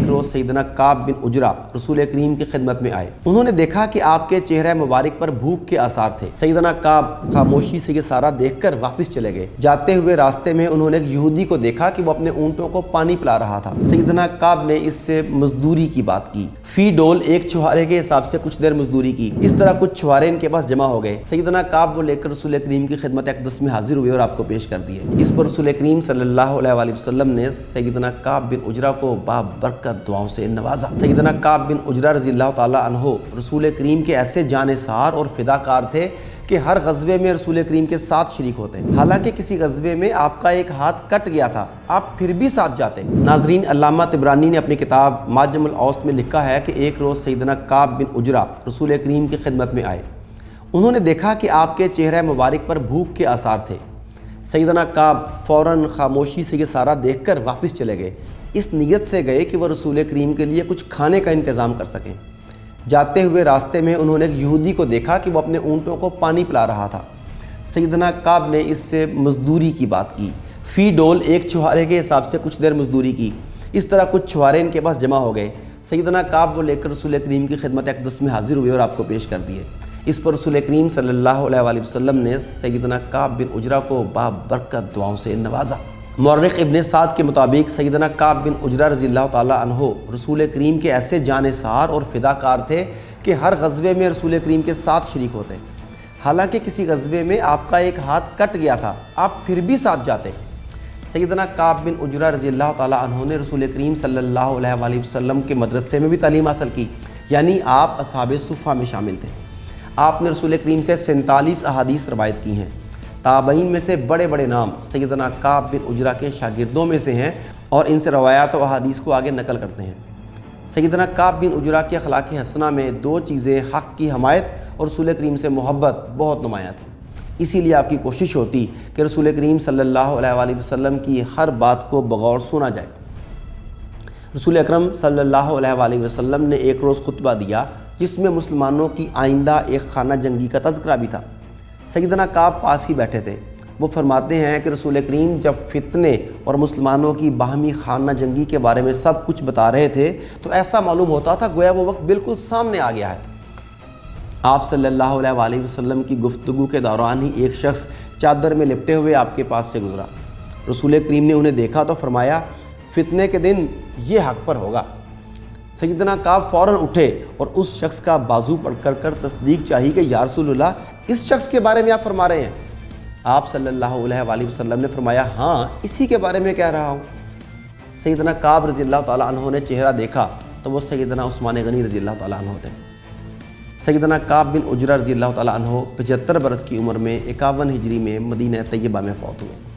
ایک روز سیدنا کعب بن عجرہ رسول کریم کی خدمت میں آئے۔ انہوں نے دیکھا کہ آپ کے چہرہ مبارک پر بھوک کے آثار تھے۔ سیدنا کعب خاموشی سے یہ سارا دیکھ کر واپس چلے گئے۔ جاتے ہوئے راستے میں انہوں نے ایک یہودی کو دیکھا کہ وہ اپنے اونٹوں کو پانی پلا رہا تھا۔ سیدنا کعب نے اس سے مزدوری کی بات کی، فی ڈول ایک چھوارے کے حساب سے کچھ دیر مزدوری کی۔ اس طرح کچھ چھوارے ان کے پاس جمع ہو گئے۔ سیدنا کعب وہ لے کر رسول کریم کی خدمت اقدس میں حاضر ہوئے اور آپ کو پیش کر دیے۔ اس پر رسول کریم صلی اللہ علیہ وآلہ وسلم نے سیدنا کعب بن عجرہ کو بابرکت دعاؤں سے نوازا۔ سیدنا کعب بن عجرہ رضی اللہ تعالی عنہ رسول کریم کے ایسے جانثار اور فداکار تھے کہ ہر غزوے میں رسول کریم کے ساتھ شریک ہوتے ہیں۔ حالانکہ کسی غزوے میں آپ کا ایک ہاتھ کٹ گیا تھا، آپ پھر بھی ساتھ جاتے۔ ناظرین، علامہ طبرانی نے اپنی کتاب معجم الاوسط میں لکھا ہے کہ ایک روز سیدنا کعب بن عجرہ رسول کریم کی خدمت میں آئے۔ انہوں نے دیکھا کہ آپ کے چہرہ مبارک پر بھوک کے آثار تھے۔ سیدنا کعب فوراً خاموشی سے یہ سارا دیکھ کر واپس چلے گئے، اس نیت سے گئے کہ وہ رسول کریم کے لیے کچھ کھانے کا انتظام کر سکیں۔ جاتے ہوئے راستے میں انہوں نے ایک یہودی کو دیکھا کہ وہ اپنے اونٹوں کو پانی پلا رہا تھا۔ سیدنا کعب نے اس سے مزدوری کی بات کی، فی ڈول ایک چھوارے کے حساب سے کچھ دیر مزدوری کی۔ اس طرح کچھ چھوارے ان کے پاس جمع ہو گئے۔ سیدنا کعب وہ لے کر رسول کریم کی خدمت اقدس میں حاضر ہوئے اور آپ کو پیش کر دیے۔ اس پر رسول کریم صلی اللہ علیہ وآلہ وسلم نے سیدنا کعب بن عجرہ کو بابرکت دعاؤں سے نوازا۔ مورخ ابن سعد کے مطابق سیدنا کعب بن عجرہ رضی اللہ تعالی عنہ رسول کریم کے ایسے جانثار اور فداکار تھے کہ ہر غزوے میں رسول کریم کے ساتھ شریک ہوتے۔ حالانکہ کسی غزوے میں آپ کا ایک ہاتھ کٹ گیا تھا، آپ پھر بھی ساتھ جاتے۔ سیدنا کعب بن عجرہ رضی اللہ تعالی عنہ نے رسول کریم صلی اللہ علیہ وآلہ وسلم کے مدرسے میں بھی تعلیم حاصل کی، یعنی آپ اصحاب صفہ میں شامل تھے۔ آپ نے رسول کریم سے 47 احادیث روایت کی ہیں۔ تابعین میں سے بڑے بڑے نام سیدنا کعب بن عجرہ کے شاگردوں میں سے ہیں اور ان سے روایات و احادیث کو آگے نقل کرتے ہیں۔ سیدنا کعب بن عجرہ کے اخلاق حسنہ میں دو چیزیں، حق کی حمایت اور رسول کریم سے محبت بہت نمایاں تھی۔ اسی لیے آپ کی کوشش ہوتی کہ رسول کریم صلی اللہ علیہ وآلہ وسلم کی ہر بات کو بغور سنا جائے۔ رسول اکرم صلی اللہ علیہ وآلہ وسلم نے ایک روز خطبہ دیا جس میں مسلمانوں کی آئندہ ایک خانہ جنگی کا تذکرہ بھی تھا۔ سیدنا کعب پاس ہی بیٹھے تھے۔ وہ فرماتے ہیں کہ رسول کریم جب فتنے اور مسلمانوں کی باہمی خانہ جنگی کے بارے میں سب کچھ بتا رہے تھے تو ایسا معلوم ہوتا تھا گویا وہ وقت بالکل سامنے آ گیا ہے۔ آپ صلی اللہ علیہ وآلہ وسلم کی گفتگو کے دوران ہی ایک شخص چادر میں لپٹے ہوئے آپ کے پاس سے گزرا۔ رسول کریم نے انہیں دیکھا تو فرمایا، فتنے کے دن یہ حق پر ہوگا۔ سیدنا کعب فوراً اٹھے اور اس شخص کا بازو پکڑ کر تصدیق چاہی کہ یا رسول اللہ، اس شخص کے بارے میں آپ فرما رہے ہیں؟ آپ صلی اللہ علیہ وآلہ وسلم نے فرمایا، ہاں اسی کے بارے میں کہہ رہا ہوں۔ سیدنا کعب رضی اللہ تعالیٰ عنہ نے چہرہ دیکھا تو وہ سیدنا عثمان غنی رضی اللہ تعالیٰ عنہ تھے۔ سیدنا کعب بن عجرہ رضی اللہ تعالیٰ عنہ 75 برس کی عمر میں 51 ہجری میں مدینہ طیبہ میں فوت ہوئے۔